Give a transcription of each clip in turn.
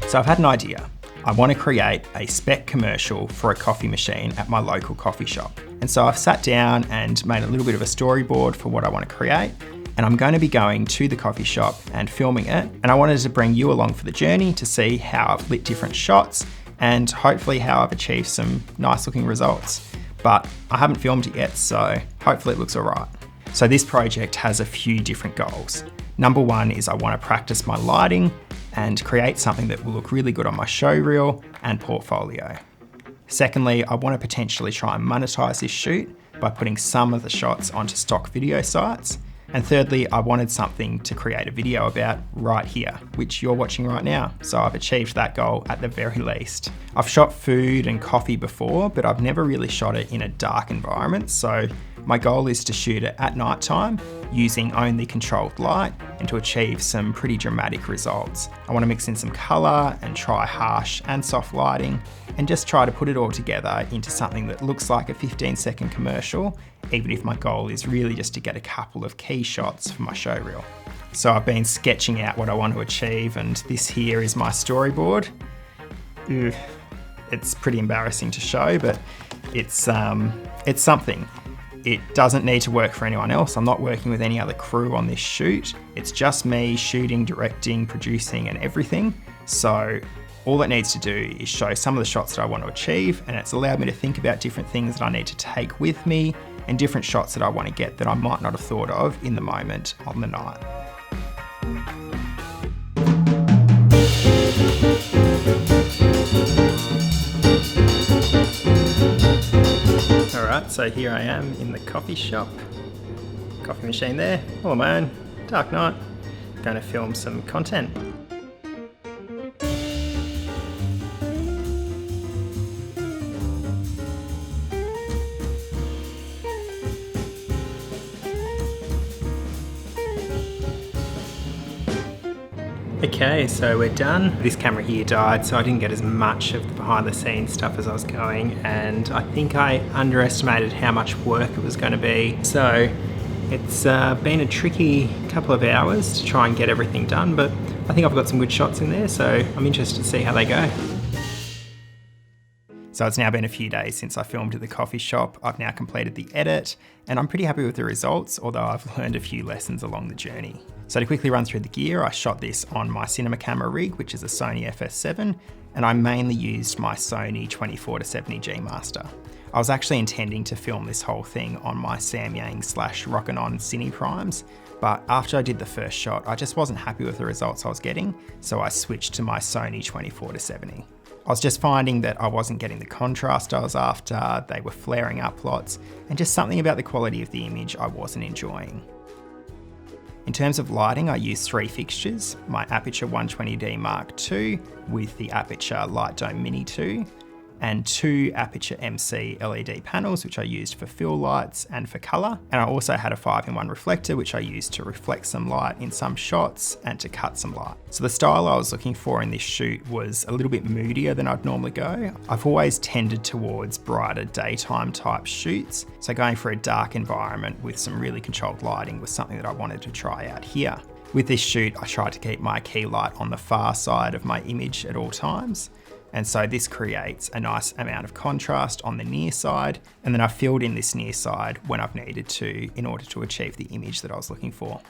So I've had an idea. I want to create a spec commercial for a coffee machine at my local coffee shop. And so I've sat down and made a little bit of a storyboard for what I want to create. And I'm going to be going to the coffee shop and filming it. And I wanted to bring you along for the journey to see how I've lit different shots and hopefully how I've achieved some nice looking results. But I haven't filmed it yet, so hopefully it looks all right. So this project has a few different goals. Number one is I want to practice my lighting and create something that will look really good on my show reel and portfolio. Secondly, I want to potentially try and monetize this shoot by putting some of the shots onto stock video sites. And thirdly, I wanted something to create a video about right here, which you're watching right now. So I've achieved that goal at the very least. I've shot food and coffee before, but I've never really shot it in a dark environment. So my goal is to shoot it at night time using only controlled light and to achieve some pretty dramatic results. I want to mix in some color and try harsh and soft lighting and just try to put it all together into something that looks like a 15-second commercial, even if my goal is really just to get a couple of key shots for my show reel. So I've been sketching out what I want to achieve, and this here is my storyboard. It's pretty embarrassing to show, but it's something. It doesn't need to work for anyone else. I'm not working with any other crew on this shoot. It's just me shooting, directing, producing, and everything. So all it needs to do is show some of the shots that I want to achieve, and it's allowed me to think about different things that I need to take with me and different shots that I want to get that I might not have thought of in the moment on the night. Alright, so here I am in the coffee shop. Coffee machine there, all on my own, dark night. Going to film some content. Okay, so we're done. This camera here died, so I didn't get as much of the behind the scenes stuff as I was going, and I think I underestimated how much work it was going to be. So it's been a tricky couple of hours to try and get everything done, but I think I've got some good shots in there, so I'm interested to see how they go. So it's now been a few days since I filmed at the coffee shop. I've now completed the edit and I'm pretty happy with the results, although I've learned a few lessons along the journey. So to quickly run through the gear, I shot this on my cinema camera rig, which is a Sony FS7, and I mainly used my Sony 24-70G Master. I was actually intending to film this whole thing on my Samyang / Rockin' Cine Primes, but after I did the first shot, I just wasn't happy with the results I was getting, so I switched to my Sony 24-70. I was just finding that I wasn't getting the contrast I was after, they were flaring up lots, and just something about the quality of the image I wasn't enjoying. In terms of lighting, I used 3 fixtures, my Aperture 120D Mark II with the Aperture Light Dome Mini 2, and 2 Aperture MC LED panels, which I used for fill lights and for color. And I also had a 5-in-1 reflector, which I used to reflect some light in some shots and to cut some light. So the style I was looking for in this shoot was a little bit moodier than I'd normally go. I've always tended towards brighter daytime type shoots. So going for a dark environment with some really controlled lighting was something that I wanted to try out here. With this shoot, I tried to keep my key light on the far side of my image at all times. And so this creates a nice amount of contrast on the near side, and then I filled in this near side when I've needed to in order to achieve the image that I was looking for.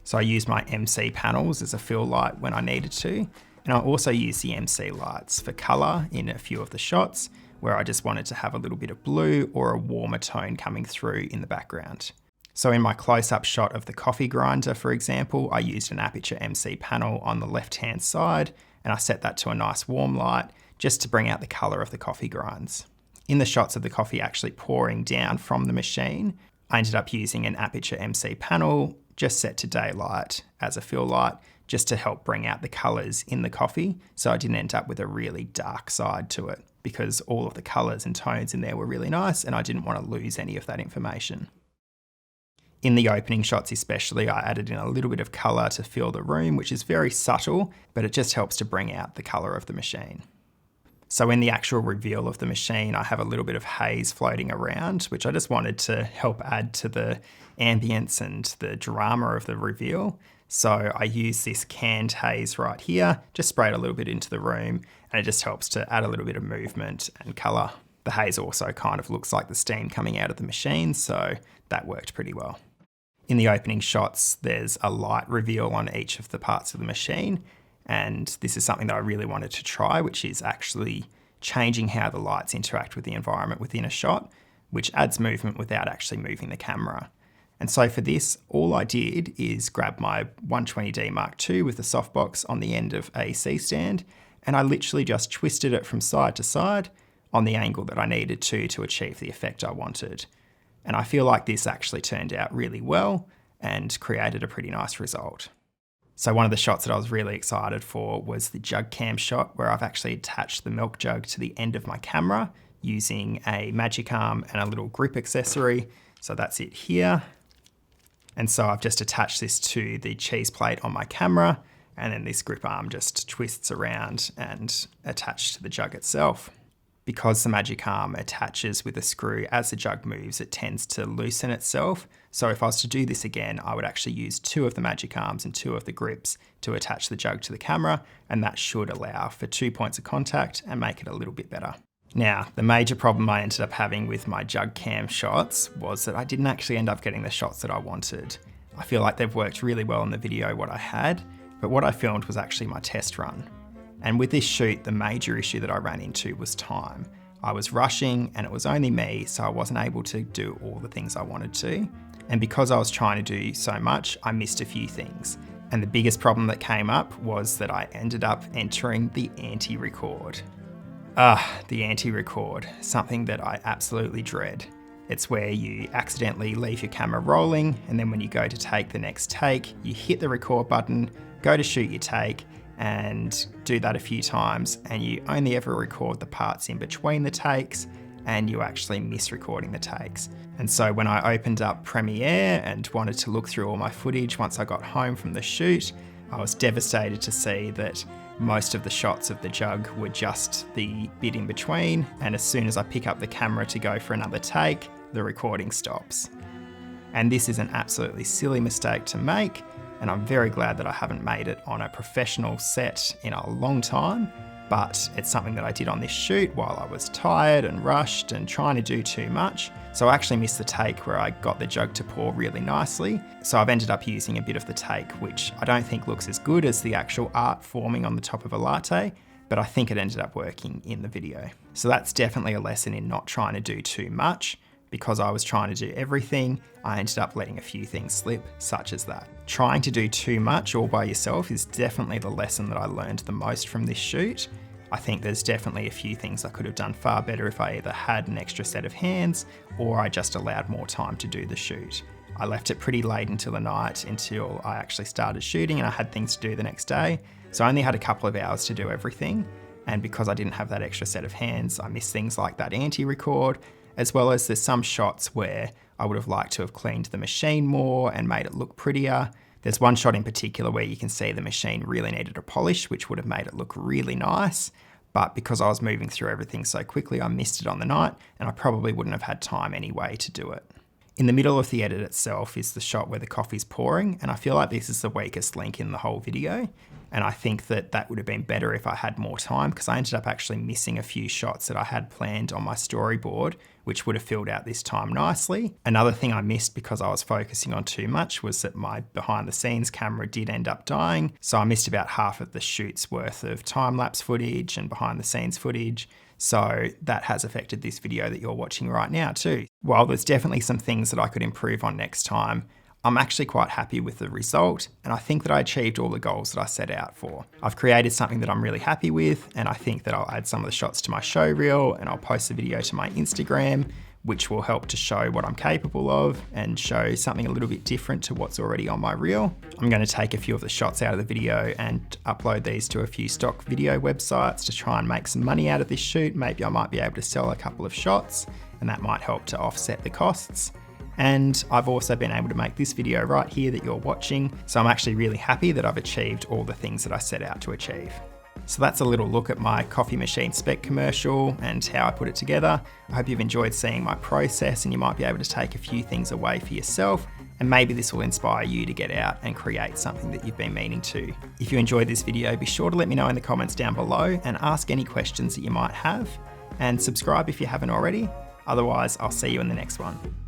So I used my MC panels as a fill light when I needed to, and I also used the MC lights for color in a few of the shots where I just wanted to have a little bit of blue or a warmer tone coming through in the background. So in my close-up shot of the coffee grinder, for example, I used an Aperture MC panel on the left-hand side, and I set that to a nice warm light, just to bring out the colour of the coffee grinds. In the shots of the coffee actually pouring down from the machine, I ended up using an Aperture MC panel just set to daylight as a fill light, just to help bring out the colours in the coffee, so I didn't end up with a really dark side to it, because all of the colours and tones in there were really nice and I didn't want to lose any of that information. In the opening shots especially, I added in a little bit of colour to fill the room, which is very subtle, but it just helps to bring out the colour of the machine. So in the actual reveal of the machine, I have a little bit of haze floating around, which I just wanted to help add to the ambience and the drama of the reveal. So I use this canned haze right here, just spray it a little bit into the room, and it just helps to add a little bit of movement and color. The haze also kind of looks like the steam coming out of the machine, so that worked pretty well. In the opening shots, there's a light reveal on each of the parts of the machine, and this is something that I really wanted to try, which is actually changing how the lights interact with the environment within a shot, which adds movement without actually moving the camera. And so for this, all I did is grab my 120D Mark II with the softbox on the end of a C-stand, and I literally just twisted it from side to side on the angle that I needed to achieve the effect I wanted. And I feel like this actually turned out really well and created a pretty nice result. So one of the shots that I was really excited for was the jug cam shot, where I've actually attached the milk jug to the end of my camera using a magic arm and a little grip accessory. So that's it here. And so I've just attached this to the cheese plate on my camera, and then this grip arm just twists around and attached to the jug itself. Because the magic arm attaches with a screw as the jug moves, it tends to loosen itself. So if I was to do this again, I would actually use 2 of the magic arms and 2 of the grips to attach the jug to the camera, and that should allow for 2 points of contact and make it a little bit better. Now, the major problem I ended up having with my jug cam shots was that I didn't actually end up getting the shots that I wanted. I feel like they've worked really well in the video what I had, but what I filmed was actually my test run. And with this shoot, the major issue that I ran into was time. I was rushing and it was only me, so I wasn't able to do all the things I wanted to. And because I was trying to do so much, I missed a few things. And the biggest problem that came up was that I ended up entering the anti-record. The anti-record, something that I absolutely dread. It's where you accidentally leave your camera rolling, and then when you go to take the next take, you hit the record button, go to shoot your take, and do that a few times, and you only ever record the parts in between the takes, and you actually miss recording the takes. And so when I opened up Premiere and wanted to look through all my footage once I got home from the shoot, I was devastated to see that most of the shots of the jug were just the bit in between, and as soon as I pick up the camera to go for another take, the recording stops. And this is an absolutely silly mistake to make, and I'm very glad that I haven't made it on a professional set in a long time, but it's something that I did on this shoot while I was tired and rushed and trying to do too much. So I actually missed the take where I got the jug to pour really nicely. So I've ended up using a bit of the take, which I don't think looks as good as the actual art forming on the top of a latte, but I think it ended up working in the video. So that's definitely a lesson in not trying to do too much. Because I was trying to do everything, I ended up letting a few things slip, such as that. Trying to do too much all by yourself is definitely the lesson that I learned the most from this shoot. I think there's definitely a few things I could have done far better if I either had an extra set of hands or I just allowed more time to do the shoot. I left it pretty late until the night until I actually started shooting and I had things to do the next day. So I only had a couple of hours to do everything. And because I didn't have that extra set of hands, I missed things like that anti-record, as well as there's some shots where I would have liked to have cleaned the machine more and made it look prettier. There's one shot in particular where you can see the machine really needed a polish, which would have made it look really nice. But because I was moving through everything so quickly, I missed it on the night, and I probably wouldn't have had time anyway to do it. In the middle of the edit itself is the shot where the coffee's pouring, and I feel like this is the weakest link in the whole video. And I think that that would have been better if I had more time, because I ended up actually missing a few shots that I had planned on my storyboard, which would have filled out this time nicely. Another thing I missed because I was focusing on too much was that my behind the scenes camera did end up dying. So I missed about half of the shoot's worth of time-lapse footage and behind the scenes footage. So that has affected this video that you're watching right now too. While there's definitely some things that I could improve on next time, I'm actually quite happy with the result, and I think that I achieved all the goals that I set out for. I've created something that I'm really happy with, and I think that I'll add some of the shots to my show reel, and I'll post the video to my Instagram, which will help to show what I'm capable of and show something a little bit different to what's already on my reel. I'm going to take a few of the shots out of the video and upload these to a few stock video websites to try and make some money out of this shoot. Maybe I might be able to sell a couple of shots, and that might help to offset the costs. And I've also been able to make this video right here that you're watching, so I'm actually really happy that I've achieved all the things that I set out to achieve. So that's a little look at my coffee machine spec commercial and how I put it together. I hope you've enjoyed seeing my process and you might be able to take a few things away for yourself, and maybe this will inspire you to get out and create something that you've been meaning to. If you enjoyed this video, be sure to let me know in the comments down below and ask any questions that you might have, and subscribe if you haven't already. Otherwise, I'll see you in the next one.